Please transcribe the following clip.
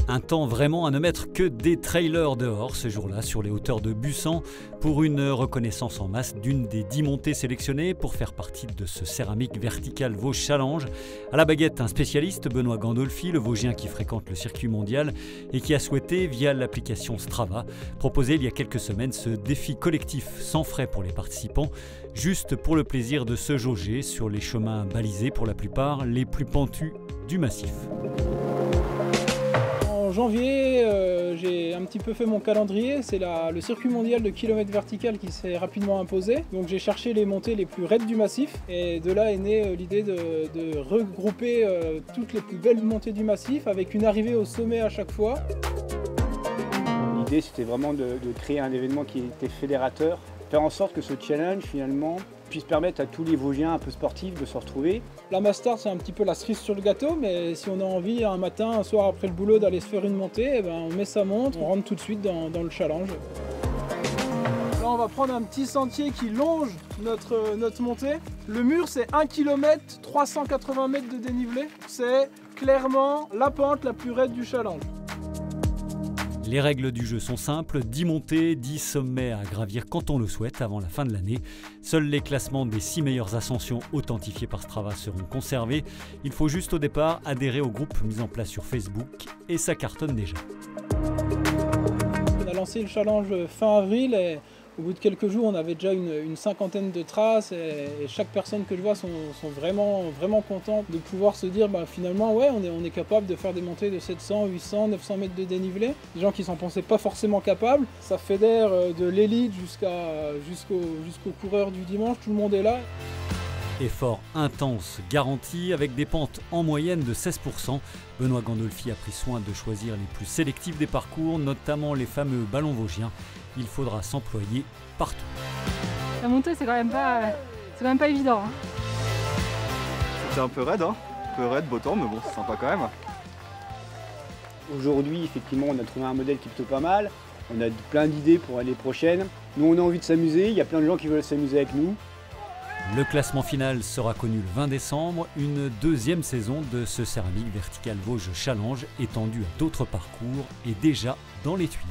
Un temps vraiment à ne mettre que des trailers dehors ce jour-là sur les hauteurs de Bussan pour une reconnaissance en masse d'une des 10 montées sélectionnées pour faire partie de ce Céramique Vertical Vosges Challenge. À la baguette, un spécialiste, Benoît Gandolfi, le Vosgien qui fréquente le circuit mondial et qui a souhaité, via l'application Strava, proposer il y a quelques semaines ce défi collectif sans frais pour les participants, juste pour le plaisir de se jauger sur les chemins balisés pour la plupart les plus pentus du massif. En janvier, j'ai un petit peu fait mon calendrier. C'est le circuit mondial de kilomètres vertical qui s'est rapidement imposé. Donc j'ai cherché les montées les plus raides du massif. Et de là est née l'idée de regrouper toutes les plus belles montées du massif avec une arrivée au sommet à chaque fois. L'idée c'était vraiment de créer un événement qui était fédérateur. Faire en sorte que ce challenge finalement puisse permettre à tous les Vosgiens un peu sportifs de se retrouver. La Mastart, c'est un petit peu la cerise sur le gâteau, mais si on a envie un matin, un soir après le boulot d'aller se faire une montée, eh ben, on met sa montre, on rentre tout de suite dans le challenge. Là on va prendre un petit sentier qui longe notre montée. Le mur c'est 1 km, 380 mètres de dénivelé. C'est clairement la pente la plus raide du challenge. Les règles du jeu sont simples, 10 montées, 10 sommets à gravir quand on le souhaite avant la fin de l'année. Seuls les classements des 6 meilleures ascensions authentifiées par Strava seront conservés. Il faut juste au départ adhérer au groupe mis en place sur Facebook et ça cartonne déjà. On a lancé le challenge fin avril et au bout de quelques jours on avait déjà une cinquantaine de traces et chaque personne que je vois sont vraiment contents de pouvoir se dire finalement ouais on est capable de faire des montées de 700, 800, 900 mètres de dénivelé. Des gens qui s'en pensaient pas forcément capables. Ça fédère de l'élite jusqu'aux coureurs du dimanche, tout le monde est là. Effort intense garanti avec des pentes en moyenne de 16%. Benoît Gandolfi a pris soin de choisir les plus sélectifs des parcours, notamment les fameux ballons vosgiens. Il faudra s'employer partout. La montée c'est quand même pas évident. C'était un peu raide, beau temps, mais bon c'est sympa quand même. Aujourd'hui effectivement on a trouvé un modèle qui est plutôt pas mal. On a plein d'idées pour l'année prochaine. Nous on a envie de s'amuser, il y a plein de gens qui veulent s'amuser avec nous. Le classement final sera connu le 20 décembre, une deuxième saison de ce Céramique Vertical Vosges Challenge étendue à d'autres parcours et déjà dans les tuyaux.